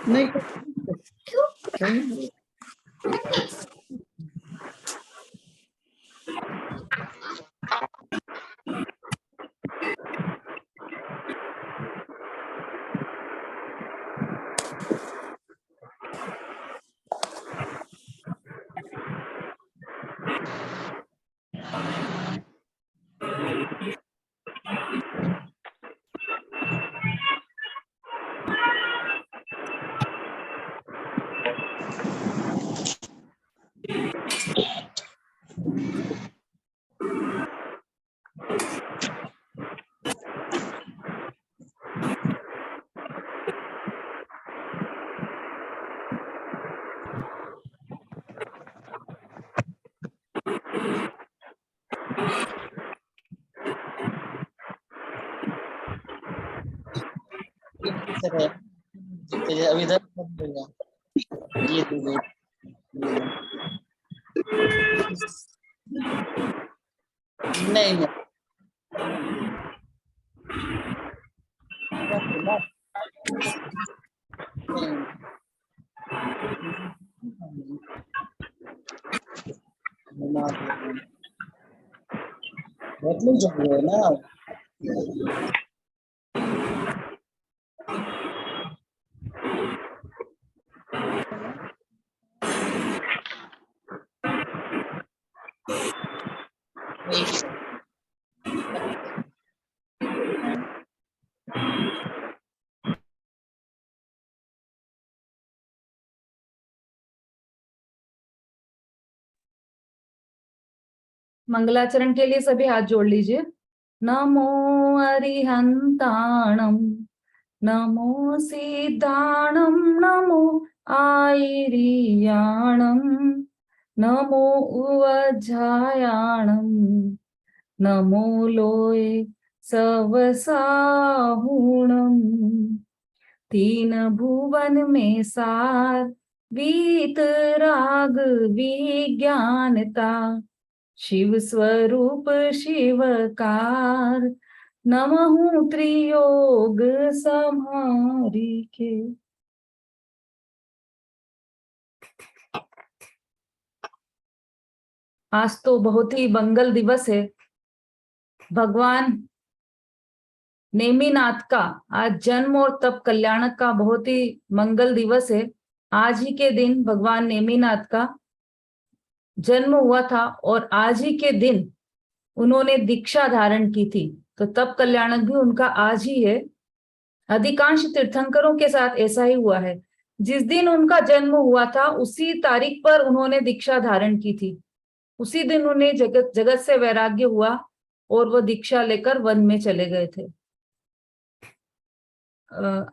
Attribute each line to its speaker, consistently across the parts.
Speaker 1: नहीं क्यों? अभी इधर ये नहीं बहुत लोग जग रहे हैं ना।
Speaker 2: मंगलाचरण के लिए सभी हाथ जोड़ लीजिए। नमो अरिहंताणम, नमो सिद्धाणम, नमो आयरियाणम, नमो उवज्जायाणम, नमो लोये सवसाहुणम। तीन भुवन में सार, वीतराग विज्ञानता, शिव स्वरूप शिवकार, नमः त्रियोग समारी के। आज तो बहुत ही मंगल दिवस है। भगवान नेमिनाथ का आज जन्म और तप कल्याणक का बहुत ही मंगल दिवस है। आज ही के दिन भगवान नेमिनाथ का जन्म हुआ था और आज ही के दिन उन्होंने दीक्षा धारण की थी, तो तप कल्याणक भी उनका आज ही है। अधिकांश तीर्थंकरों के साथ ऐसा ही हुआ है। जिस दिन उनका जन्म हुआ था उसी तारीख पर उन्होंने दीक्षा धारण की थी। उसी दिन उन्हें जगत से वैराग्य हुआ और वो दीक्षा लेकर वन में चले गए थे।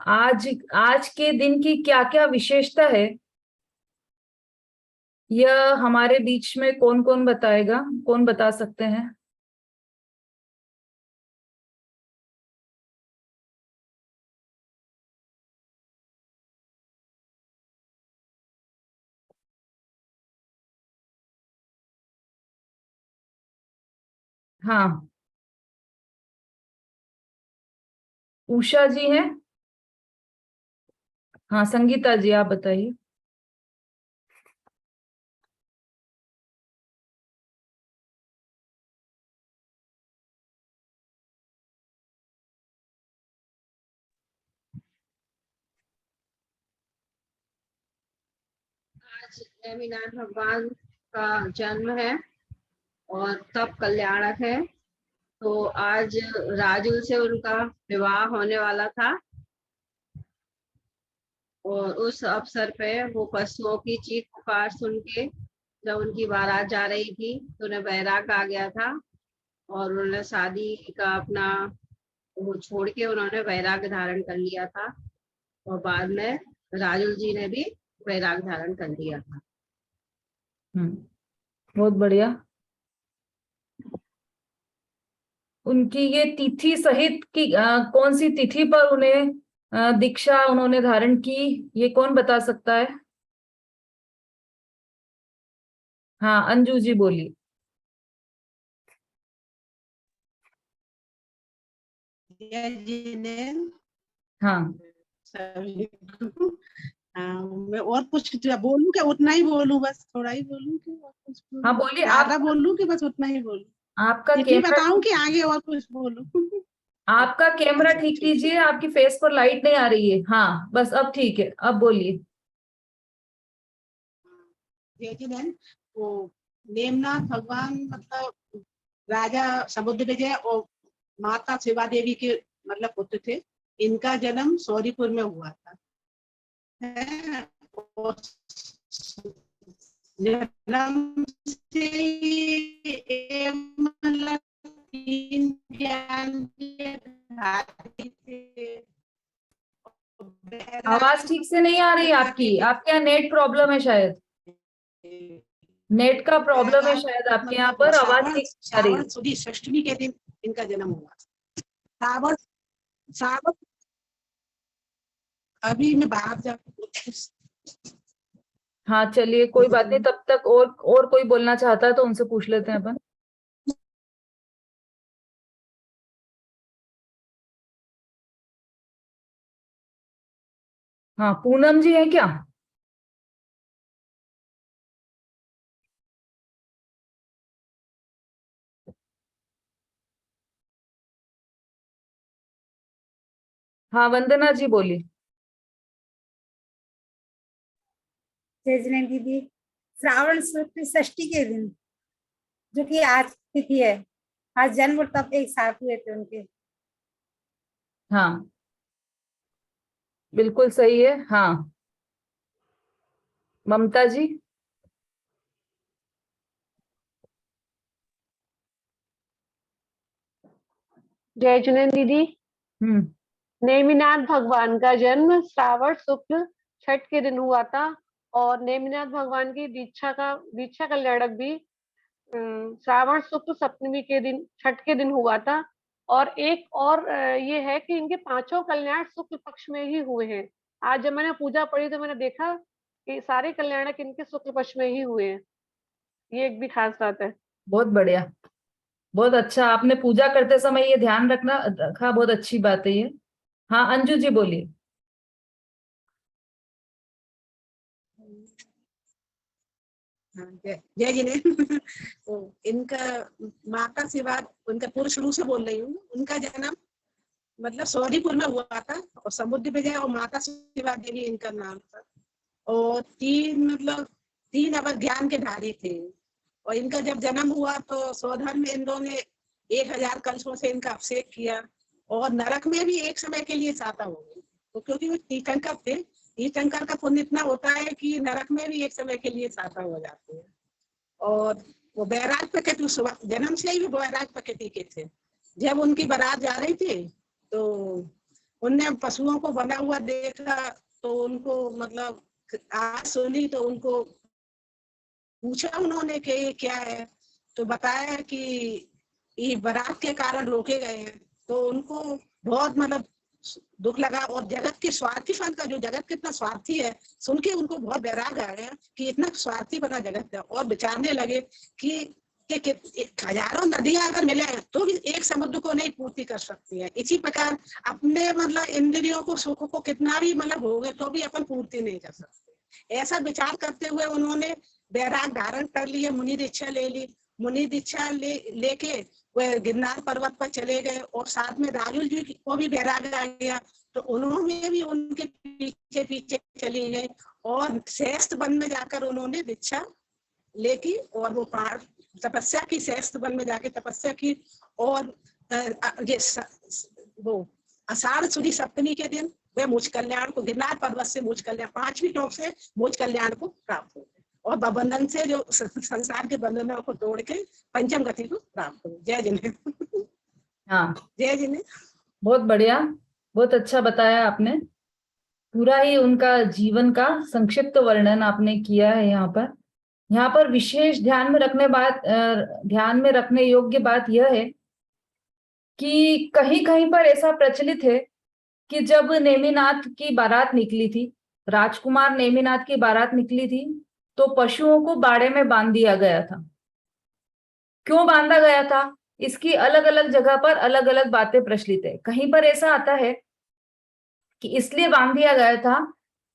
Speaker 2: आज आज के दिन की क्या क्या विशेषता है, यह हमारे बीच में कौन कौन बताएगा? कौन बता सकते हैं? हाँ, उषा जी हैं। हाँ, संगीता जी आप बताइए।
Speaker 3: आज नेमिनाथ भगवान का जन्म है और तप कल्याणक है। तो आज राजुल से उनका विवाह होने वाला था और उस अवसर पे वो पशुओं की चीख पुकार सुन के जब उनकी बारात जा रही थी तो उन्हें वैराग आ गया था और उन्होंने शादी का अपना वो छोड़ के उन्होंने वैराग धारण कर लिया था और बाद में राजुल जी ने भी वैराग धारण कर लिया था।
Speaker 2: बहुत बढ़िया। उनकी ये तिथि सहित की कौन सी तिथि पर उन्हें दीक्षा उन्होंने धारण की, ये कौन बता सकता है? हाँ, अंजू जी बोलिए।
Speaker 4: जिन्हें
Speaker 2: हाँ
Speaker 4: सभी को। हाँ, मैं और कुछ बोलूं क्या, उतना ही बोलूं, बस थोड़ा ही बोलूं कि और कुछ
Speaker 2: हाँ
Speaker 4: बोलूं,
Speaker 2: बोलिए।
Speaker 4: ज्यादा
Speaker 2: आप,
Speaker 4: बोलूं कि बस उतना ही बोलूं,
Speaker 2: आपका
Speaker 4: इतनी
Speaker 2: कैमरा,
Speaker 4: बताऊं कि आगे और कुछ बोलूं?
Speaker 2: आपका कैमरा
Speaker 4: अच्छा
Speaker 2: ठीक
Speaker 4: ठीक है।
Speaker 2: कीजिए, आपकी फेस पर लाइट नहीं आ रही है। हाँ बस अब ठीक है, अब बोलिए।
Speaker 4: जय जी बहन, वो नेमनाथ भगवान मतलब राजा समुद्र विजय और माता शिवा देवी के मतलब पुत्र थे। इनका जन्म सौरीपुर में हुआ था। है, और जन्म से ये मतलब तीन ज्ञान के धारी थे।
Speaker 2: आवाज ठीक से नहीं आ रही आपकी, आपके यहाँ नेट प्रॉब्लम है शायद, नेट का प्रॉब्लम है शायद आपके यहाँ
Speaker 4: मतलब
Speaker 2: पर, आवाज
Speaker 4: श्रावण
Speaker 2: ठीक नहीं आ रही
Speaker 4: श्रावण
Speaker 2: है।
Speaker 4: सुदी षष्ठी के दिन इनका जन्म हुआ। श्रावण श्रावण अभी मैं बाहर जाकर
Speaker 2: हाँ चलिए कोई बात नहीं, तब तक और कोई बोलना चाहता है तो उनसे पूछ लेते हैं अपन। हाँ पूनम जी है क्या? हाँ वंदना जी बोलिए।
Speaker 5: जय जिनेन्द्र दीदी, श्रावण शुक्ल षष्ठी के दिन, जो कि आज तिथि है, आज जन्म और तप एक साथ हुए थे उनके।
Speaker 2: हाँ बिल्कुल सही है। हाँ ममता जी।
Speaker 6: जय जिनेन्द्र दीदी,
Speaker 2: हम्म।
Speaker 6: नेमिनाथ भगवान का जन्म श्रावण शुक्ल छठ के दिन हुआ था। और नेमिनाथ भगवान की दीक्षा कल्याणक भी श्रावण शुक्ल सप्तमी के दिन छठ के दिन हुआ था। और एक और ये है कि इनके पांचों कल्याण शुक्ल पक्ष में ही हुए हैं। आज जब मैंने पूजा पढ़ी तो मैंने देखा कि सारे कल्याणक इनके शुक्ल पक्ष में ही हुए हैं। ये एक भी खास बात है।
Speaker 2: बहुत बढ़िया, बहुत अच्छा, आपने पूजा करते समय ये ध्यान रखा, बहुत अच्छी बात है ये। हाँ अंजू जी बोलिए।
Speaker 4: हाँ, जय जी ने तो इनका माता शिवा, उनका पूर्व शुरू से बोल रही हूँ, उनका जन्म मतलब सौरीपुर में हुआ था। और समुद्र विजय और माता शिवा देवी इनका नाम था। और तीन अवर ज्ञान के धारी थे। और इनका जब जन्म हुआ तो सौधन में इन्होंने 1000 कलशों से इनका अभिषेक किया। और नरक में भी एक समय के लिए साता हो गए, तो क्योंकि वो तीर्थंकर थे, तीर्थंकर का पुण्य इतना होता है कि नरक में भी एक समय के लिए साता हो जाते हैं। और वो बैराग प्रकृति, जन्म से ही वो बैराग प्रकृति के थे। जब उनकी बारात जा रही थी तो उनने पशुओं को बना हुआ देखा, तो उनको मतलब आज सुनी, तो उनको पूछा उन्होंने कि ये क्या है, तो बताया कि ये बारात के कारण रोके गए हैं। तो उनको बहुत मतलब दुख लगा। और जगत के स्वार्थी फल का, जो जगत कितना स्वार्थी है, सुन के उनको बहुत बैराग आ गया कि इतना स्वार्थी बना जगत है। और विचारने लगे कि हजारों नदियां अगर मिले तो भी एक समुद्र को नहीं पूर्ति कर सकती है। इसी प्रकार अपने मतलब इंद्रियों को, सुख को कितना भी मतलब हो गए तो भी अपन पूर्ति नहीं कर सकते। ऐसा विचार करते हुए उन्होंने बैराग धारण कर लिए, मुनि दीक्षा ले ली। मुनि दीक्षा लेके वह गिरनार पर्वत पर चले गए। और साथ में राजुल जी को भी बैराग आ गया, तो उन्होंने भी उनके पीछे पीछे चली गए। और श्रेष्ठ वन में जाकर उन्होंने दीक्षा लेकी। और वो पहाड़ तपस्या की, श्रेष्ठ वन में जाके तपस्या की। और ये वो आषाढ़ सुदी सप्तमी के दिन वे मुझ कल्याण को, गिरनार पर्वत से मुझ कल्याण, 5वीं टोक से मुझ कल्याण को प्राप्त हो। और बंधन से, जो संसार के बंधनों को तोड़ के पंचम गति को प्राप्त हो। जय जिने।
Speaker 2: हाँ
Speaker 4: जय जिने।
Speaker 2: बहुत बढ़िया, बहुत अच्छा बताया आपने। पूरा ही उनका जीवन का संक्षिप्त वर्णन आपने किया है यहाँ पर। यहाँ पर विशेष ध्यान में रखने योग्य बात यह है कि कहीं कहीं पर ऐसा प्रचलित है कि जब नेमिनाथ की बारात निकली थी, राजकुमार नेमिनाथ की बारात निकली थी, तो पशुओं को बाड़े में बांध दिया गया था। क्यों बांधा गया था, इसकी अलग अलग जगह पर अलग अलग बातें प्रचलित है। कहीं पर ऐसा आता है कि इसलिए बांध दिया गया था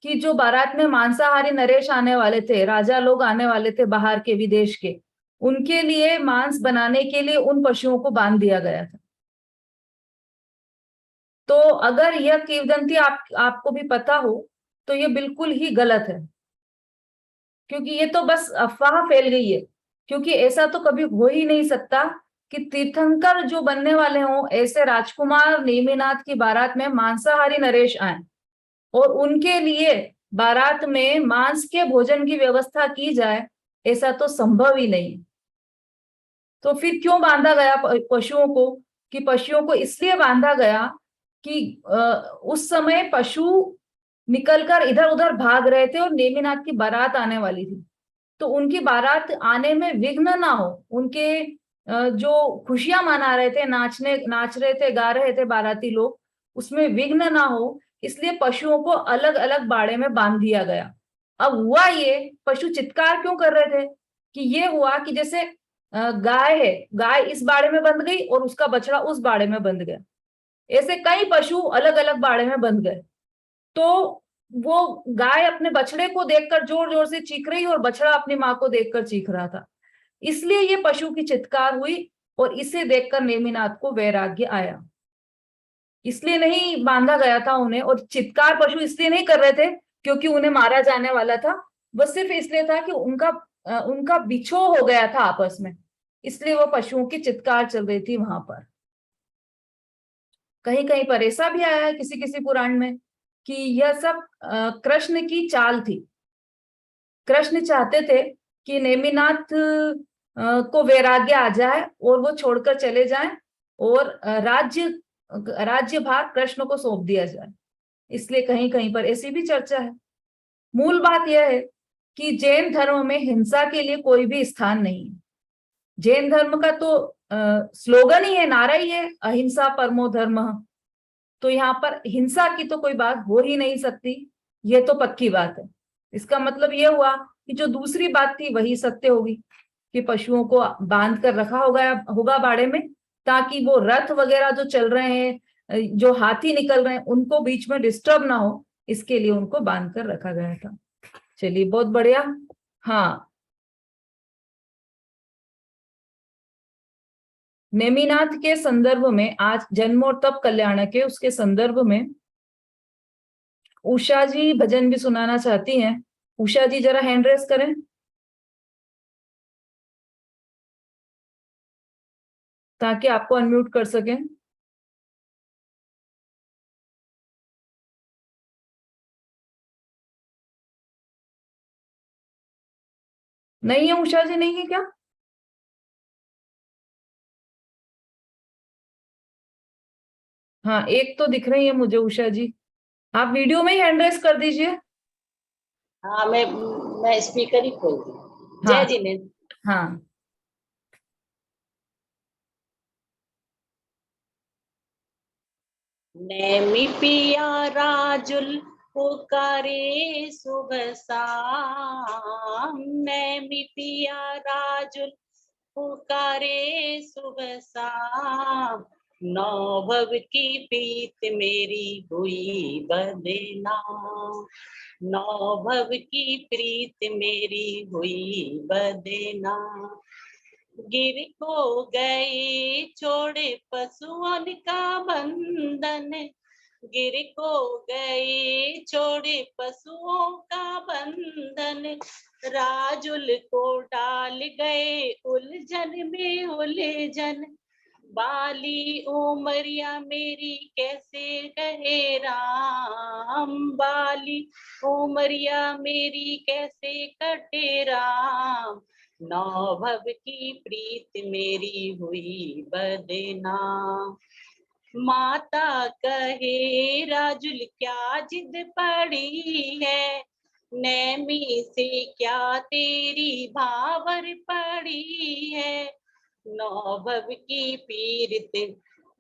Speaker 2: कि जो बारात में मांसाहारी नरेश आने वाले थे, राजा लोग आने वाले थे बाहर के, विदेश के, उनके लिए मांस बनाने के लिए उन पशुओं को बांध दिया गया था। तो अगर यह किंवदंती आपको भी पता हो तो ये बिल्कुल ही गलत है, क्योंकि ये तो बस अफवाह फैल गई है। क्योंकि ऐसा तो कभी हो ही नहीं सकता कि तीर्थंकर जो बनने वाले हों, ऐसे राजकुमार नेमिनाथ की बारात में मांसाहारी नरेश आए और उनके लिए बारात में मांस के भोजन की व्यवस्था की जाए, ऐसा तो संभव ही नहीं। तो फिर क्यों बांधा गया पशुओं को? कि पशुओं को इसलिए बांधा गया कि उस समय पशु निकलकर इधर उधर भाग रहे थे और नेमिनाथ की बारात आने वाली थी, तो उनकी बारात आने में विघ्न ना हो, उनके जो खुशियां मना रहे थे, नाच रहे थे, गा रहे थे बाराती लोग, उसमें विघ्न ना हो, इसलिए पशुओं को अलग अलग बाड़े में बांध दिया गया। अब हुआ ये, पशु चित्कार क्यों कर रहे थे? कि ये हुआ कि जैसे गाय है, गाय इस बाड़े में बंध गई और उसका बछड़ा उस बाड़े में बंध गया, ऐसे कई पशु अलग अलग बाड़े में बंध गए। तो वो गाय अपने बछड़े को देखकर जोर जोर से चीख रही और बछड़ा अपनी माँ को देखकर चीख रहा था, इसलिए ये पशु की चित्कार हुई और इसे देखकर नेमिनाथ को वैराग्य आया। इसलिए नहीं बांधा गया था उन्हें, और चित्कार पशु इसलिए नहीं कर रहे थे क्योंकि उन्हें मारा जाने वाला था, बस सिर्फ इसलिए था कि उनका बिछोह हो गया था आपस में, इसलिए वो पशुओं की चित्कार चल रही थी वहां पर। कहीं कहीं पर ऐसा भी आया है किसी किसी पुराण में कि यह सब कृष्ण की चाल थी। कृष्ण चाहते थे कि नेमिनाथ को वैराग्य आ जाए और वो छोड़कर चले जाएं और राज्य भाग कृष्ण को सौंप दिया जाए, इसलिए कहीं कहीं पर ऐसी भी चर्चा है। मूल बात यह है कि जैन धर्म में हिंसा के लिए कोई भी स्थान नहीं है। जैन धर्म का तो स्लोगन ही है, नारा ही है, अहिंसा परमो धर्मः। तो यहाँ पर हिंसा की तो कोई बात हो ही नहीं सकती, ये तो पक्की बात है। इसका मतलब ये हुआ कि जो दूसरी बात थी वही सत्य होगी, कि पशुओं को बांध कर रखा होगा बाड़े में, ताकि वो रथ वगैरह जो चल रहे हैं, जो हाथी निकल रहे हैं, उनको बीच में डिस्टर्ब ना हो, इसके लिए उनको बांध कर रखा गया था। चलिए, बहुत बढ़िया। हाँ, नेमिनाथ के संदर्भ में, आज जन्म और तप कल्याण के उसके संदर्भ में उषा जी भजन भी सुनाना चाहती हैं। उषा जी जरा हैंड रेस करें ताकि आपको अनम्यूट कर सकें। नहीं है उषा जी, नहीं है क्या? हाँ, एक तो दिख रही है मुझे उषा जी, आप वीडियो में ही हैंड रेस कर दीजिए।
Speaker 7: हाँ, मैं स्पीकर ही खोल दी।
Speaker 2: हाँ,
Speaker 7: जय जिनेन्द्र।
Speaker 2: हाँ,
Speaker 7: नैमी पिया राजुल पुकारे सुबह शाम, नैमी पिया राजुल पुकारे सुबह शाम, नौ भव की प्रीत मेरी हुई बदनाम, नौ भव की प्रीत मेरी हुई बदनाम, गिर को गए छोड़े पशुओं का बंधन, गिर को गए छोड़े पशुओं का बंधन, राजुल को डाल गए उलझन में उलझन, बाली उमरिया मेरी कैसे रहे राम, बाली उमरिया मेरी कैसे कटे राम, नौ भव की प्रीत मेरी हुई बदनाम, माता कहे राजुल क्या जिद पड़ी है, नैमी से क्या तेरी भावर पड़ी है, नौ भव की पीरित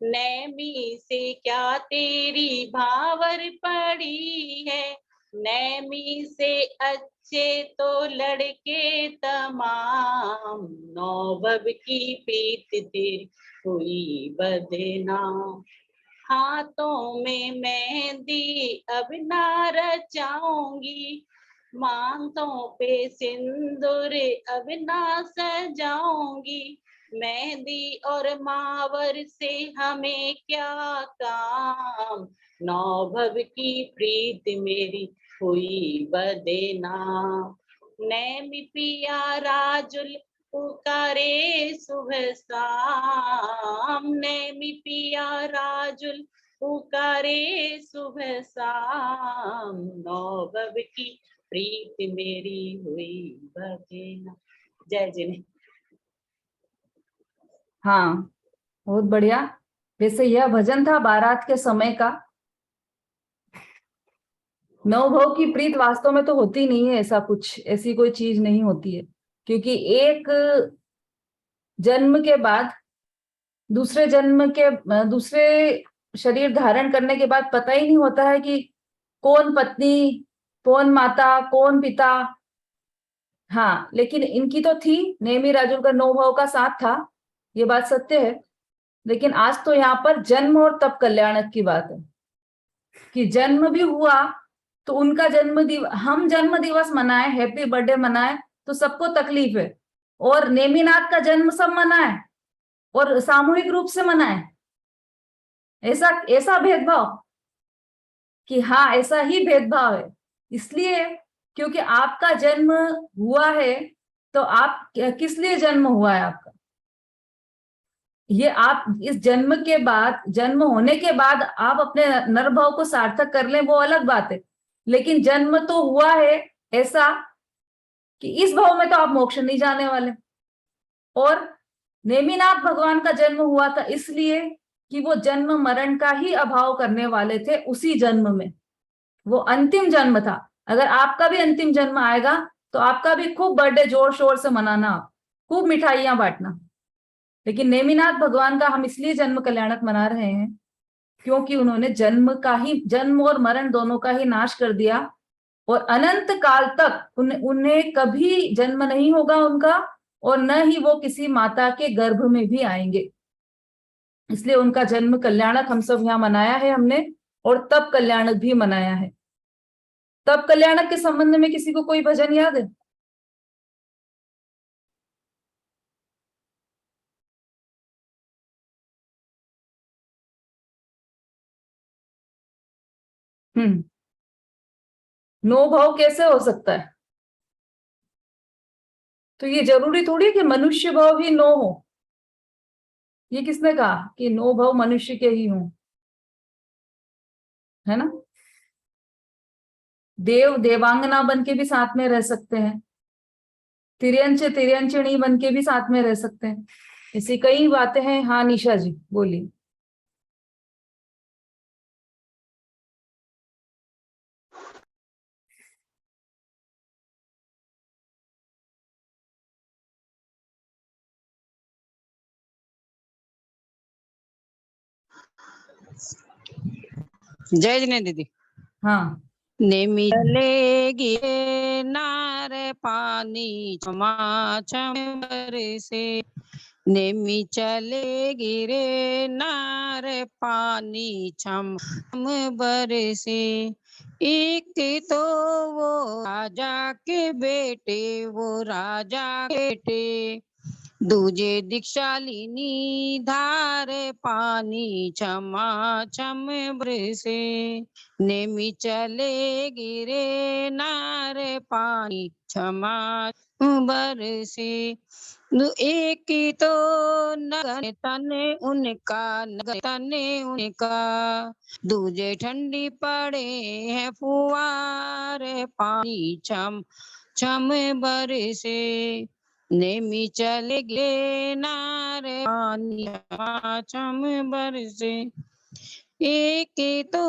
Speaker 7: नैमी से क्या तेरी भावर पड़ी है, नैमी से अच्छे तो लड़के तमाम, नौ भव की प्रीत तेरी हुई बदनाम, हाथों में मेहंदी अब ना रचाऊंगी, माथों पे सिंदूर अब ना सजाऊंगी, मेहंदी और मावर से हमें क्या काम, नौभव की प्रीत मेरी हुई बदनाम, नैमी पिया राजुल पुकारे सुबह शाम, नैमी पिया राजुल पुकारे सुबह शाम, नौबब की प्रीत मेरी हुई बदनाम। जय जिने।
Speaker 2: हाँ, बहुत बढ़िया। वैसे यह भजन था बारात के समय का। नवभव की प्रीत वास्तव में तो होती नहीं है, ऐसा कुछ, ऐसी कोई चीज नहीं होती है, क्योंकि एक जन्म के बाद दूसरे शरीर धारण करने के बाद पता ही नहीं होता है कि कौन पत्नी, कौन माता, कौन पिता। हाँ, लेकिन इनकी तो थी, नेमी राजुल का नवभव का साथ था, ये बात सत्य है। लेकिन आज तो यहाँ पर जन्म और तप कल्याणक की बात है कि जन्म भी हुआ तो उनका हम जन्म दिवस मनाए, हैप्पी बर्थडे मनाए तो सबको तकलीफ है, और नेमिनाथ का जन्म सब मनाए और सामूहिक रूप से मनाए, ऐसा ऐसा भेदभाव, कि हाँ ऐसा ही भेदभाव है। इसलिए क्योंकि आपका जन्म हुआ है, तो आप किस लिए जन्म हुआ है आपका, ये आप इस जन्म के बाद, जन्म होने के बाद आप अपने नरभाव को सार्थक कर लें, वो अलग बात है। लेकिन जन्म तो हुआ है ऐसा कि इस भाव में तो आप मोक्ष नहीं जाने वाले। और नेमिनाथ भगवान का जन्म हुआ था इसलिए कि वो जन्म मरण का ही अभाव करने वाले थे उसी जन्म में, वो अंतिम जन्म था। अगर आपका भी अंतिम जन्म आएगा तो आपका भी खूब बर्थडे जोर शोर से मनाना, खूब मिठाइयां बांटना। लेकिन नेमिनाथ भगवान का हम इसलिए जन्म कल्याणक मना रहे हैं क्योंकि उन्होंने जन्म और मरण दोनों का ही नाश कर दिया, और अनंत काल तक उन्हें कभी जन्म नहीं होगा उनका, और न ही वो किसी माता के गर्भ में भी आएंगे। इसलिए उनका जन्म कल्याणक हम सब यहाँ मनाया है हमने, और तप कल्याणक भी मनाया है। तप कल्याणक के संबंध में किसी को कोई भजन याद है? नो भाव कैसे हो सकता है? तो ये जरूरी थोड़ी है कि मनुष्य भाव ही नो हो। ये किसने कहा कि नो भाव मनुष्य के ही हों, है ना? देव देवांगना बन के भी साथ में रह सकते हैं, तिर्यंच तिर्यंचणी बन के भी साथ में रह सकते हैं, ऐसी कई बातें हैं। हाँ निशा जी बोलिए।
Speaker 8: जय जिने दीदी।
Speaker 2: हाँ,
Speaker 8: नेमी चलेगी नार पानी क्षमा क्षम बरसे, नेमी चलेगी रे नार पानी छम बरसे, एक तो वो राजा के बेटे, वो राजा के बेटे, दूजे दीक्षालिनी धार पानी क्षमा क्षम बरसे, नेमी चले गिरे नार पानी क्षमा बरसे, एक ही तो नगन तने उनका, नगन तने उनका, दूजे ठंडी पड़े हैं फुवार पानी छम छम बरसे, नेमी चले गे नार पानी छम बरसे, एक तो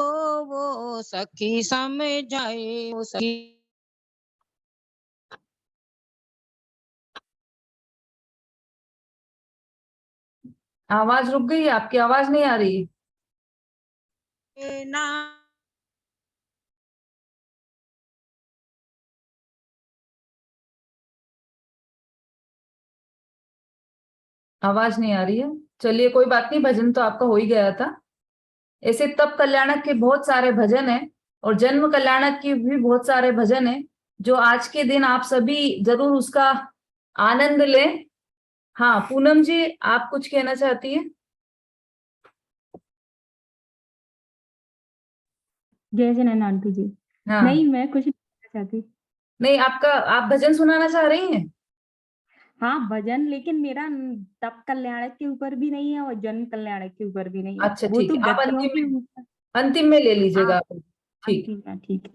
Speaker 8: वो सखी समझाए, वो सखी
Speaker 2: आवाज रुक गई, आपकी आवाज नहीं आ रही।
Speaker 8: ना
Speaker 2: आवाज नहीं आ रही है, चलिए कोई बात नहीं, भजन तो आपका हो ही गया था। ऐसे तप कल्याणक के बहुत सारे भजन हैं और जन्म कल्याणक के भी बहुत सारे भजन हैं जो आज के दिन आप सभी जरूर उसका आनंद लें। हाँ पूनम जी, आप कुछ कहना चाहती हैं?
Speaker 9: जय जनान आंटी जी।
Speaker 2: हाँ
Speaker 9: नहीं, मैं कुछ नहीं कहना चाहती।
Speaker 2: नहीं, आप भजन सुनाना चाह रही हैं?
Speaker 9: हाँ भजन, लेकिन मेरा तप कल्याणक के ऊपर भी नहीं है और जन्म कल्याणक के ऊपर भी नहीं है।
Speaker 2: अच्छा
Speaker 9: वो
Speaker 2: ठीक
Speaker 9: तो
Speaker 2: है, आप
Speaker 9: गतियों के ऊपर।
Speaker 2: अंतिम में ले लीजिएगा।
Speaker 9: हाँ
Speaker 2: ठीक।
Speaker 9: ठीक है, ठीक है।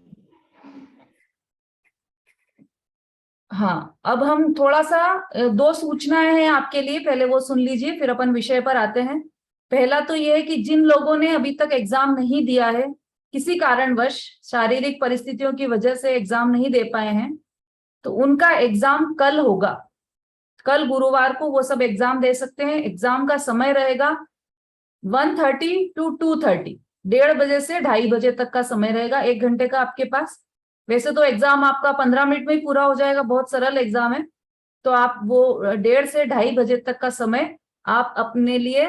Speaker 2: हाँ अब हम थोड़ा सा दो सूचनाएं हैं आपके लिए, पहले वो सुन लीजिए फिर अपन विषय पर आते हैं। पहला तो ये है कि जिन लोगों ने अभी तक एग्जाम नहीं दिया है, किसी कारणवश शारीरिक परिस्थितियों की वजह से एग्जाम नहीं दे पाए हैं, तो उनका एग्जाम कल होगा। कल गुरुवार को वो सब एग्जाम दे सकते हैं। एग्जाम का समय रहेगा 1:30 to 2:30, 1:30 बजे से 2:30 बजे तक का समय रहेगा, 1 घंटे का आपके पास। वैसे तो एग्जाम आपका 15 मिनट में ही पूरा हो जाएगा, बहुत सरल एग्जाम है। तो आप वो 1:30 से 2:30 बजे तक का समय आप अपने लिए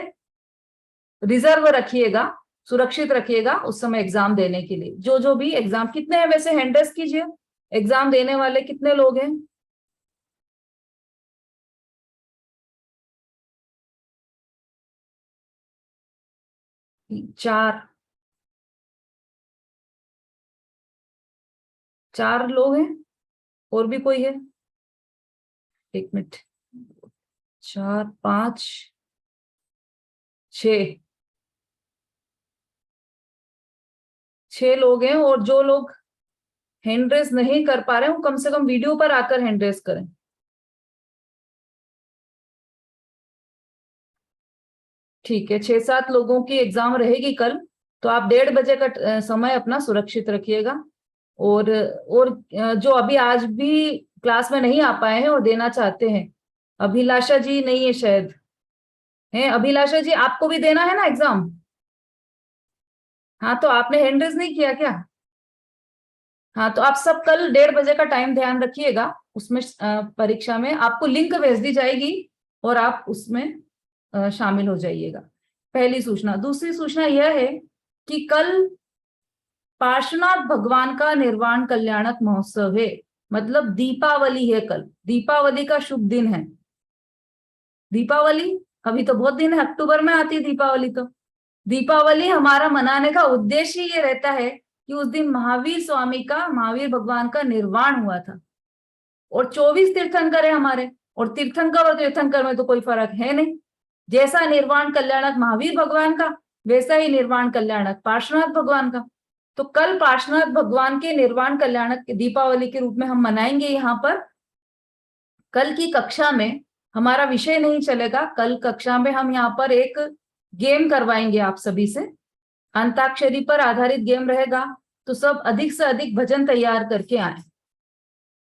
Speaker 2: रिजर्व रखिएगा, सुरक्षित रखिएगा उस समय एग्जाम देने के लिए। जो भी एग्जाम, कितने हैं वैसे, हैंड रेस कीजिए, एग्जाम देने वाले कितने लोग हैं? चार लोग हैं, और भी कोई है? 1 मिनट, 4, 5, 6 लोग हैं। और जो लोग हैंड रेस नहीं कर पा रहे हैं वो कम से कम वीडियो पर आकर हैंड रेस करें। ठीक है, 6-7 लोगों की एग्जाम रहेगी कल, तो आप 1:30 बजे का समय अपना सुरक्षित रखिएगा। और जो अभी आज भी क्लास में नहीं आ पाए हैं और देना चाहते हैं, अभिलाषा जी नहीं है शायद, है अभिलाषा जी? आपको भी देना है ना एग्जाम? हाँ तो आपने हैंड रेस नहीं किया क्या? हाँ तो आप सब कल 1:30 बजे का टाइम ध्यान रखिएगा। उसमें परीक्षा में आपको लिंक भेज दी जाएगी और आप उसमें शामिल हो जाइएगा। पहली सूचना। दूसरी सूचना यह है कि कल पार्श्वनाथ भगवान का निर्वाण कल्याणक महोत्सव है, मतलब दीपावली है कल। दीपावली का शुभ दिन है। दीपावली अभी तो बहुत दिन है, अक्टूबर में आती है दीपावली। तो दीपावली हमारा मनाने का उद्देश्य ये रहता है कि उस दिन महावीर भगवान का निर्वाण हुआ था। और 24 तीर्थंकर है हमारे, और तीर्थंकर में तो कोई फर्क है नहीं। जैसा निर्वाण कल्याणक महावीर भगवान का, वैसा ही निर्वाण कल्याणक पार्श्वनाथ भगवान का। तो कल पार्श्वनाथ भगवान के निर्वाण कल्याणक दीपावली के रूप में हम मनाएंगे यहाँ पर। कल की कक्षा में हमारा विषय नहीं चलेगा, कल कक्षा में हम यहाँ पर एक गेम करवाएंगे आप सभी से, अंताक्षरी पर आधारित गेम रहेगा। तो सब अधिक से अधिक भजन तैयार करके आए,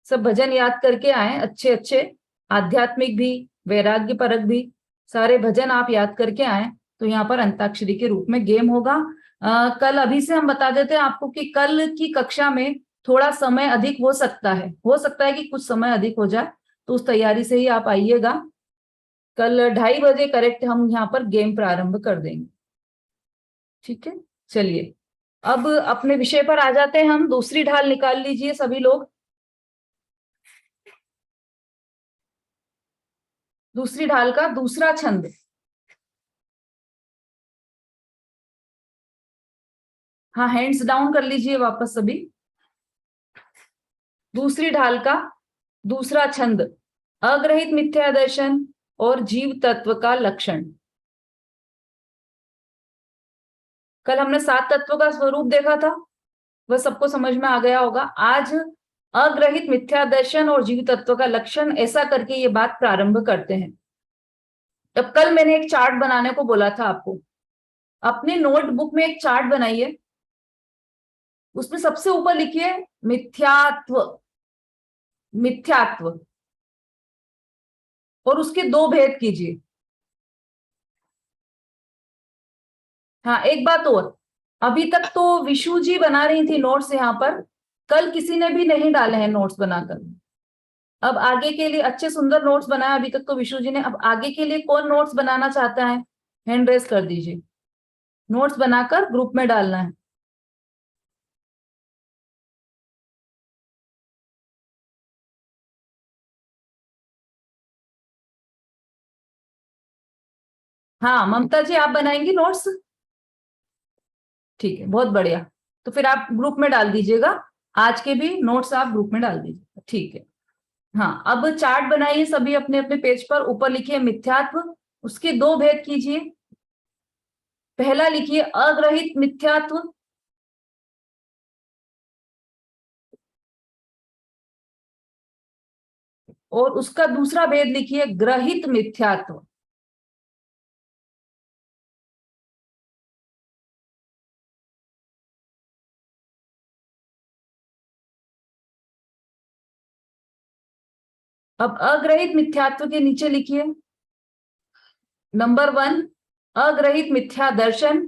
Speaker 2: सब भजन याद करके आए, अच्छे अच्छे, आध्यात्मिक भी वैराग्य परक भी, सारे भजन आप याद करके आए। तो यहाँ पर अंताक्षरी के रूप में गेम होगा। कल अभी से हम बता देते हैं आपको कि कल की कक्षा में थोड़ा समय अधिक हो सकता है कि कुछ समय अधिक हो जाए, तो उस तैयारी से ही आप आइएगा। कल 2:30 बजे करेक्ट हम यहाँ पर गेम प्रारंभ कर देंगे। ठीक है, चलिए अब अपने विषय पर आ जाते हैं हम। दूसरी ढाल निकाल लीजिए सभी लोग। दूसरी ढाल का दूसरा छंद। हाँ हैंड्स डाउन कर लीजिए वापस सभी। दूसरी ढाल का दूसरा छंद, अग्रहित मिथ्या दर्शन और जीव तत्व का लक्षण। कल हमने 7 तत्व का स्वरूप देखा था, वह सबको समझ में आ गया होगा। आज अग्रहित मिथ्या दर्शन और जीव तत्व का लक्षण, ऐसा करके ये बात प्रारंभ करते हैं। तब कल मैंने एक चार्ट बनाने को बोला था आपको, अपने नोटबुक में एक चार्ट बनाइए, उसमें सबसे ऊपर लिखिए मिथ्यात्व, मिथ्यात्व, और उसके 2 भेद कीजिए। हाँ एक बात और, अभी तक तो विशु जी बना रही थी नोट्स यहाँ पर, कल किसी ने भी नहीं डाले हैं नोट्स बनाकर। अब आगे के लिए अच्छे सुंदर नोट्स बनाए अभी तक तो विशु जी ने, अब आगे के लिए कौन नोट्स बनाना चाहता है, हैंड रेस कर दीजिए। नोट्स बनाकर ग्रुप में डालना है। हाँ ममता जी, आप बनाएंगी नोट्स? ठीक है, बहुत बढ़िया। तो फिर आप ग्रुप में डाल दीजिएगा, आज के भी नोट्स आप ग्रुप में डाल दीजिएगा, ठीक है। हाँ, अब चार्ट बनाइए सभी अपने अपने पेज पर। ऊपर लिखिए मिथ्यात्व, उसके दो भेद कीजिए। पहला लिखिए अग्रहित मिथ्यात्व, और उसका दूसरा भेद लिखिए ग्रहित मिथ्यात्व। अब अग्रहित मिथ्यात्व के नीचे लिखिए नंबर 1 अग्रहित मिथ्या दर्शन।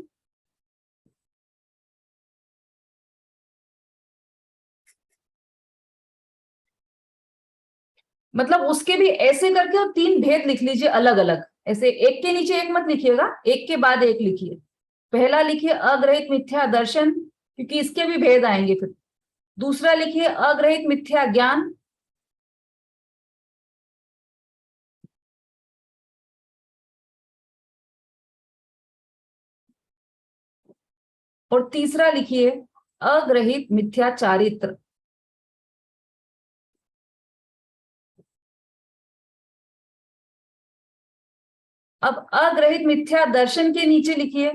Speaker 2: मतलब उसके भी ऐसे करके और 3 भेद लिख लीजिए अलग अलग, ऐसे एक के नीचे एक मत लिखिएगा, एक के बाद एक लिखिए। पहला लिखिए अग्रहित मिथ्या दर्शन, क्योंकि इसके भी भेद आएंगे फिर। दूसरा लिखिए अग्रहित मिथ्या ज्ञान। और तीसरा लिखिए अग्रहित मिथ्या चारित्र। अब अग्रहित मिथ्या दर्शन के नीचे लिखिए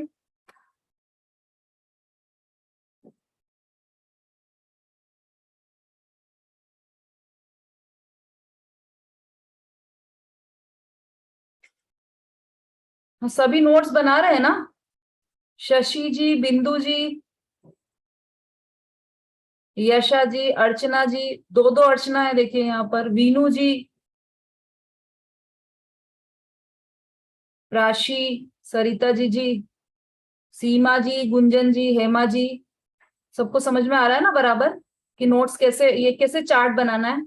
Speaker 2: सभी नोट्स बना रहे हैं ना? शशि जी, बिंदु जी, यशा जी, अर्चना जी, दो दो अर्चना है देखिए यहाँ पर, वीनू जी, राशि, सरिता जी, सीमा जी, गुंजन जी, हेमा जी। सबको समझ में आ रहा है ना बराबर कि नोट्स कैसे, ये कैसे चार्ट बनाना है?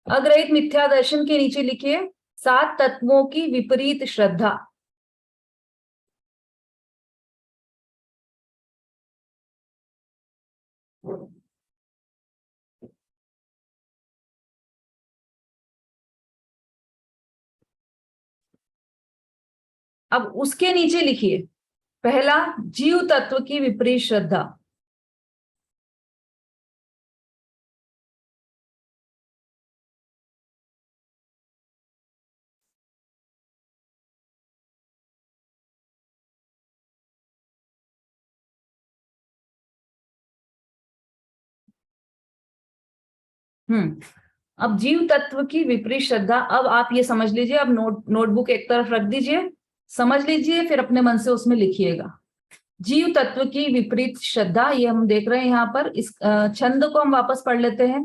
Speaker 2: अग्रहित मिथ्या दर्शन के नीचे लिखिए 7 तत्वों की विपरीत श्रद्धा। अब उसके नीचे लिखिए पहला जीव तत्व की विपरीत श्रद्धा। अब जीव तत्व की विपरीत श्रद्धा, अब आप ये समझ लीजिए। अब नोटबुक एक तरफ रख दीजिए, समझ लीजिए, फिर अपने मन से उसमें लिखिएगा। जीव तत्व की विपरीत श्रद्धा, ये हम देख रहे हैं यहाँ पर। इस छंद को हम वापस पढ़ लेते हैं।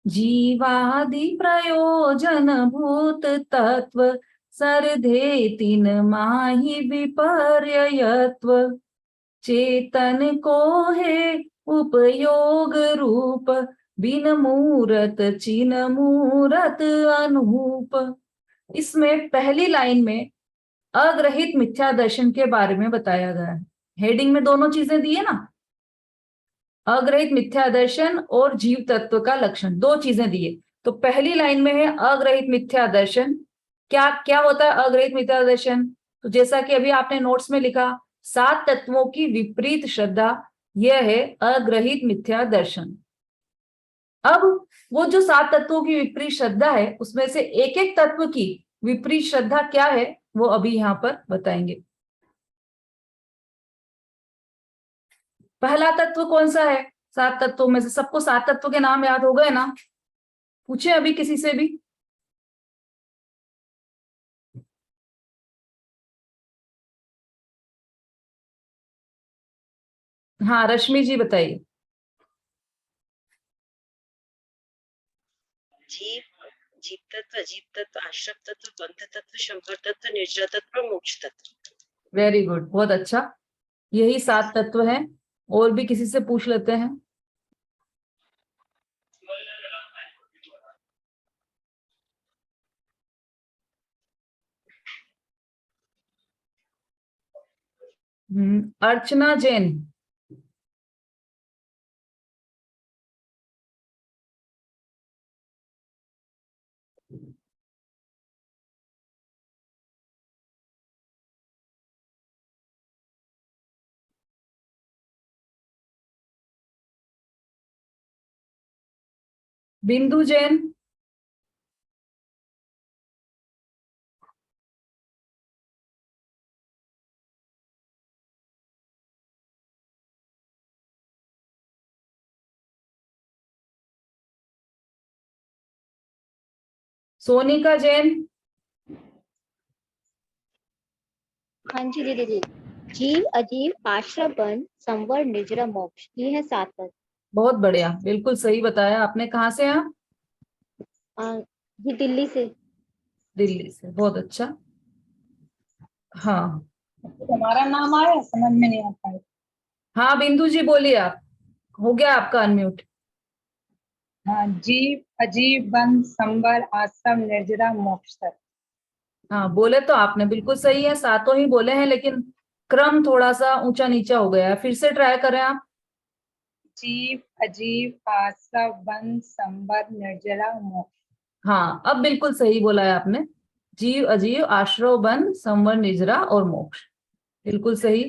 Speaker 2: जीवादि प्रयोजन भूत तत्व सरधे तीन माही विपर्ययत्व, चेतन को है उपयोग रूप, बिन मूरत चिन मूरत अनूप। इसमें पहली लाइन में अग्रहित मिथ्या दर्शन के बारे में बताया गया है। हेडिंग में दोनों चीजें दी है ना, अग्रहित मिथ्या दर्शन और जीव तत्व का लक्षण, दो चीजें दिए। तो पहली लाइन में है अग्रहित मिथ्या दर्शन। क्या क्या होता है अग्रहित मिथ्या दर्शन? तो जैसा कि अभी आपने नोट्स में लिखा, 7 तत्वों की विपरीत श्रद्धा, यह है अग्रहित मिथ्या दर्शन। अब वो जो 7 तत्वों की विपरीत श्रद्धा है, उसमें से एक एक तत्व की विपरीत श्रद्धा क्या है वो अभी यहाँ पर बताएंगे। पहला तत्व कौन सा है 7 तत्वों में से? सबको 7 तत्वों के नाम याद हो गए ना? पूछे अभी किसी से भी? हाँ रश्मि जी बताइए।
Speaker 7: जीव तत्व, अजीव तत्व, आश्रम तत्व, बंध तत्व, शंकर तत्व, निर्जर तत्व, मोक्ष तत्व।
Speaker 2: वेरी गुड, बहुत अच्छा। यही 7 तत्व हैं। और भी किसी से पूछ लेते हैं। अर्चना जैन। बिंदु जैन। सोनिका जैन।
Speaker 10: हाँ जी दीदी जी। जीव अजीव आश्रय बन संवर निजरा मोक्ष, ये है 7 तत्व।
Speaker 2: बहुत बढ़िया, बिल्कुल सही बताया आपने। कहाँ से हैं आप?
Speaker 10: जी दिल्ली से।
Speaker 2: दिल्ली से, बहुत अच्छा। हाँ
Speaker 11: हमारा नाम आया, समझ में नहीं आता है।
Speaker 2: हाँ बिंदु जी बोलिए आप, हो गया आपका अनम्यूट।
Speaker 11: हाँ, जीव अजीव बन संवर आश्रम निर्जरा मोक्ष तक।
Speaker 2: हाँ बोले तो आपने बिल्कुल सही है, सातों ही बोले हैं, लेकिन क्रम थोड़ा सा ऊंचा नीचा हो गया है। फिर से ट्राई करें आप।
Speaker 11: जीव अजीव आश्रम बन संवर निर्जरा मोक्ष।
Speaker 2: हाँ अब बिल्कुल सही बोला है आपने। जीव अजीव आश्रव बन संवर निजरा और मोक्ष, बिल्कुल सही।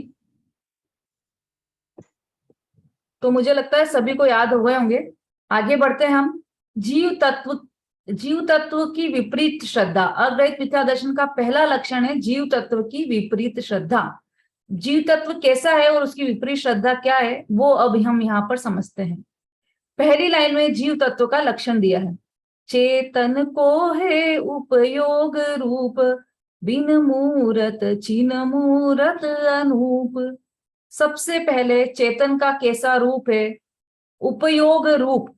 Speaker 2: तो मुझे लगता है सभी को याद हो गए होंगे। आगे बढ़ते हैं हम। जीव तत्व की विपरीत श्रद्धा। अद्वैत मिथ्या दर्शन का पहला लक्षण है जीव तत्व की विपरीत श्रद्धा। जीव तत्व कैसा है और उसकी विपरीत श्रद्धा क्या है, वो अब हम यहाँ पर समझते हैं। पहली लाइन में जीव तत्व का लक्षण दिया है। चेतन को है उपयोग रूप, बिन मूरत चिन मूरत अनूप। सबसे पहले चेतन का कैसा रूप है? उपयोग रूप।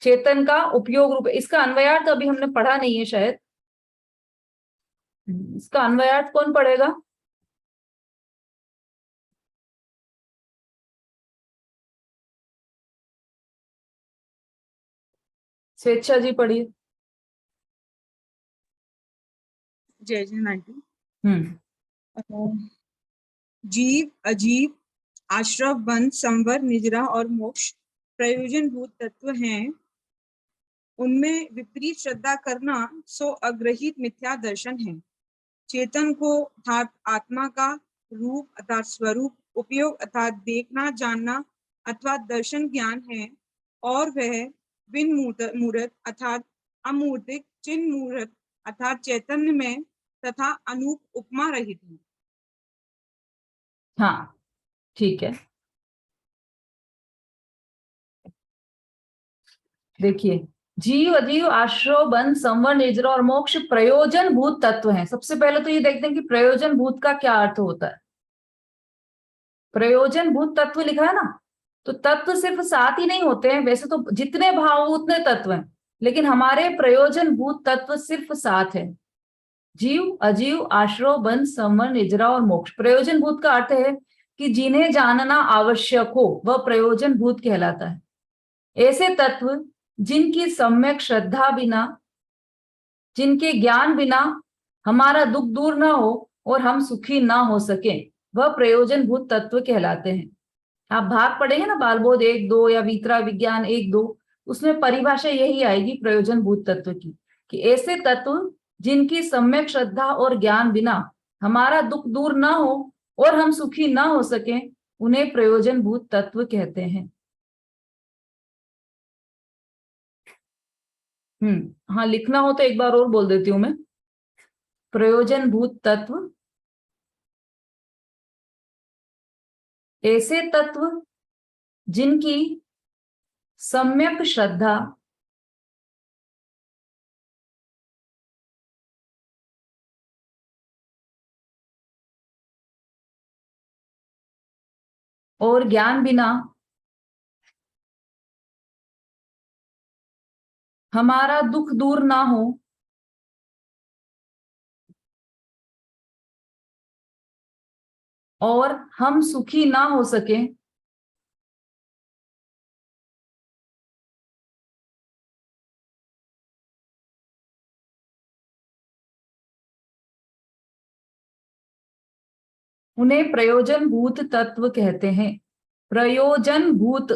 Speaker 2: चेतन का उपयोग रूप। इसका अन्वयार्थ अभी हमने पढ़ा नहीं है शायद। इसका अन्वयार्थ कौन पढ़ेगा? स्वेच्छा जी पढ़िए।
Speaker 12: जय जय आंटी।
Speaker 2: हम्म।
Speaker 12: जीव अजीव आश्रव बन संवर निजरा और मोक्ष प्रयोजन भूत तत्व हैं। उनमें विपरीत श्रद्धा करना सो अग्रहित मिथ्या दर्शन है। चेतन को अर्थात आत्मा का, रूप अर्थात स्वरूप, उपयोग अर्थात देखना जानना अथवा दर्शन ज्ञान है, और वह बिन मूर्त अर्थात अमूर्तिक, चिन्ह मूर्त अर्थात चैतन्य में तथा अनूप उपमा रहित है।
Speaker 2: हाँ ठीक है। देखिए, जीव अजीव आश्रव बन संवर निर्जरा और मोक्ष प्रयोजन भूत तत्व हैं। सबसे पहले तो ये देखते हैं कि प्रयोजन भूत का क्या अर्थ होता है। प्रयोजन भूत तत्व लिखा है ना, तो तत्व सिर्फ 7 ही नहीं होते हैं, वैसे तो जितने भाव उतने तत्व हैं, लेकिन हमारे प्रयोजन भूत तत्व सिर्फ 7 है। जीव अजीव आश्रव बन संवर निजरा और मोक्ष। प्रयोजन भूत का अर्थ है कि जिन्हें जानना आवश्यक हो वह प्रयोजन भूत कहलाता है। ऐसे तत्व जिनकी सम्यक श्रद्धा बिना, जिनके ज्ञान बिना हमारा दुख दूर ना हो और हम सुखी ना हो सके, वह प्रयोजन भूत तत्व कहलाते हैं। आप भाग पढ़ेंगे ना बालबोध 1-2 या वीतरा विज्ञान 1-2, उसमें परिभाषा यही आएगी प्रयोजन भूत तत्व की, कि ऐसे तत्व जिनकी सम्यक श्रद्धा और ज्ञान बिना हमारा दुख दूर ना हो और हम सुखी ना हो सके, उन्हें प्रयोजन भूत तत्व कहते हैं। हाँ लिखना हो तो एक बार और बोल देती हूं मैं। प्रयोजन भूत तत्व ऐसे तत्व जिनकी सम्यक श्रद्धा और ज्ञान बिना हमारा दुख दूर ना हो और हम सुखी ना हो सके, उन्हें प्रयोजन भूत तत्व कहते हैं। प्रयोजन भूत,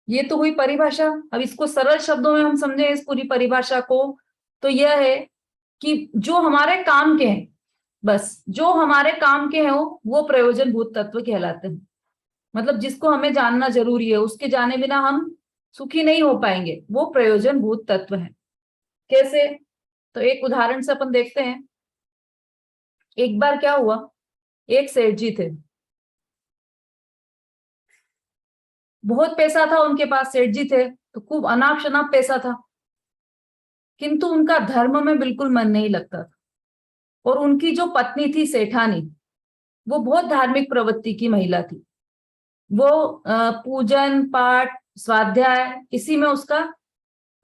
Speaker 2: ये तो हुई परिभाषा। अब इसको सरल शब्दों में हम समझे इस पूरी परिभाषा को, तो यह है कि जो हमारे काम के हैं, बस जो हमारे काम के हैं वो प्रयोजन भूत तत्व कहलाते हैं। मतलब जिसको हमें जानना जरूरी है, उसके जाने बिना हम सुखी नहीं हो पाएंगे, वो प्रयोजन भूत तत्व है। कैसे? तो एक उदाहरण से अपन देखते हैं। एक बार क्या हुआ, एक सेठ जी थे, बहुत पैसा था उनके पास, सेठ जी थे तो खूब अनाप शनाप पैसा था, किंतु उनका धर्म में बिल्कुल मन नहीं लगता था। और उनकी जो पत्नी थी सेठानी, वो बहुत धार्मिक प्रवृत्ति की महिला थी। वो पूजन पाठ स्वाध्याय इसी में उसका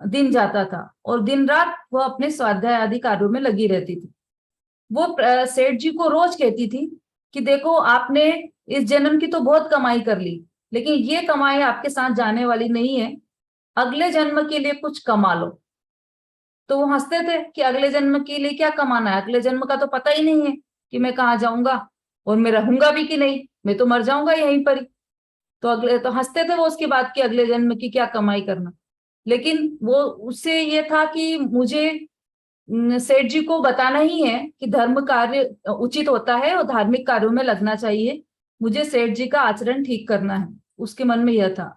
Speaker 2: दिन जाता था और दिन रात वो अपने स्वाध्याय आदि कार्यों में लगी रहती थी। वो सेठ जी को रोज कहती थी कि देखो आपने इस जन्म की तो बहुत कमाई कर ली, लेकिन ये कमाई आपके साथ जाने वाली नहीं है, अगले जन्म के लिए कुछ कमा लो। तो वो हंसते थे कि अगले जन्म के लिए क्या कमाना है, अगले जन्म का तो पता ही नहीं है कि मैं कहाँ जाऊंगा और मैं रहूंगा भी कि नहीं, मैं तो मर जाऊंगा यहीं पर ही। तो हंसते थे वो उसकी बात की अगले जन्म की क्या कमाई करना। लेकिन वो उससे ये था कि मुझे सेठ जी को बताना ही है कि धर्म कार्य उचित होता है और धार्मिक कार्यों में लगना चाहिए, मुझे सेठ जी का आचरण ठीक करना है, उसके मन में यह था।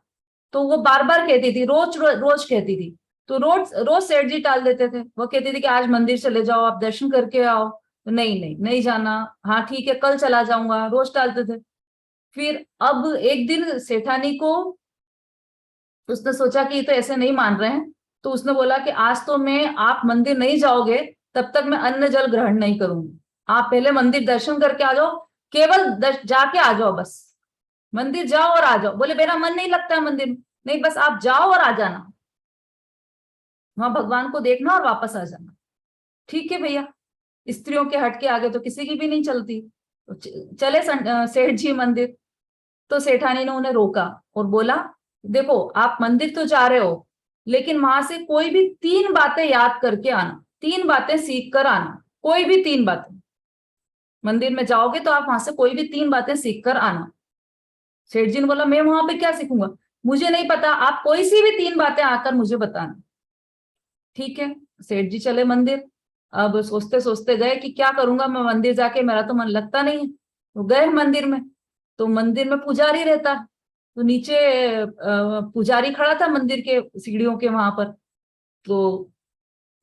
Speaker 2: तो वो बार बार कहती थी, रोज रोज कहती थी। तो रोज रोज सेठ जी टाल देते थे। वो कहती थी कि आज मंदिर चले जाओ, आप दर्शन करके आओ। तो नहीं नहीं नहीं जाना, हाँ ठीक है कल चला जाऊंगा, रोज टालते थे। फिर अब एक दिन सेठानी को उसने सोचा कि ये तो ऐसे नहीं मान रहे हैं, तो उसने बोला कि आज तो आप मंदिर नहीं जाओगे तब तक मैं अन्न जल ग्रहण नहीं करूंगी, आप पहले मंदिर दर्शन करके आ जाओ, केवल जाके आ जाओ, बस मंदिर जाओ और आ जाओ। बोले मेरा मन नहीं लगता है मंदिर में। नहीं, बस आप जाओ और आ जाना, वहां भगवान को देखना और वापस आ जाना। ठीक है भैया, स्त्रियों के हट के आगे तो किसी की भी नहीं चलती। तो चले सेठ जी मंदिर। तो सेठानी ने उन्हें रोका और बोला देखो आप मंदिर तो जा रहे हो, लेकिन वहां से कोई भी 3 बातें याद करके आना, 3 बातें सीख कर आना, कोई भी 3 बातें। मंदिर में जाओगे तो आप वहां से कोई भी 3 बातें सीख कर आना। सेठ जी ने बोला मैं वहां पे क्या सीखूंगा, मुझे नहीं पता, आप कोई सी भी 3 बातें आकर मुझे बताना। ठीक है, सेठ जी चले मंदिर। अब सोचते सोचते गए कि क्या करूंगा मैं मंदिर जाके, मेरा तो मन लगता नहीं है। तो गए मंदिर में, तो मंदिर में पुजारी रहता, तो नीचे पुजारी खड़ा था मंदिर के सीढ़ियों के वहां पर। तो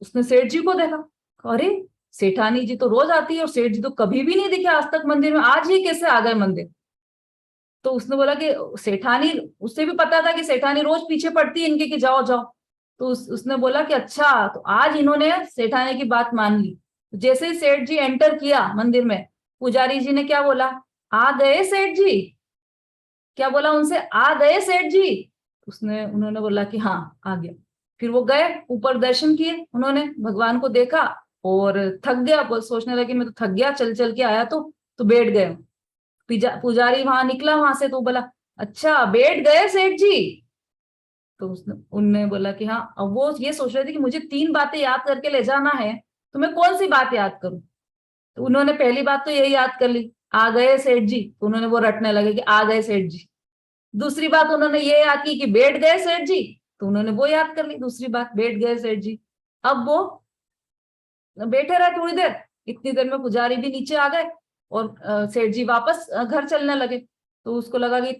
Speaker 2: उसने सेठ जी को देखा, अरे सेठानी जी तो रोज आती है और सेठ जी तो कभी भी नहीं दिखे आज तक मंदिर में, आज ही कैसे आ गए मंदिर। तो उसने बोला कि सेठानी, उससे भी पता था कि सेठानी रोज पीछे पड़ती है इनके कि जाओ जाओ। तो उसने बोला कि अच्छा, तो आज इन्होंने सेठानी की बात मान ली। जैसे ही सेठ जी एंटर किया मंदिर में, पुजारी जी ने क्या बोला, आ गए सेठ जी। क्या बोला उनसे, आ गए सेठ जी। उन्होंने बोला कि हाँ आ गया। फिर वो गए ऊपर, दर्शन किए उन्होंने, भगवान को देखा और थक गया, सोचने लगे मैं तो थक गया, चल चल के आया तो बैठ गए। पुजारी वहां निकला वहां से, तो बोला अच्छा बैठ गए सेठ जी। तो उनने बोला कि हाँ। अब वो ये सोच रहे थे कि मुझे 3 बातें याद करके ले जाना है, तो मैं कौन सी बात याद करूं। तो उन्होंने पहली बात तो यही याद कर ली, आ गए सेठ जी। तो उन्होंने वो रटने लगे कि आ गए सेठ जी। दूसरी बात उन्होंने ये याद की कि बैठ गए सेठ जी, तो उन्होंने वो याद कर ली, दूसरी बात बैठ गए सेठ जी। अब वो बैठे रहे थोड़ी देर, इतनी देर में पुजारी भी नीचे आ गए और सेठ जी वापस घर चलने लगे। तो उसको लगा कि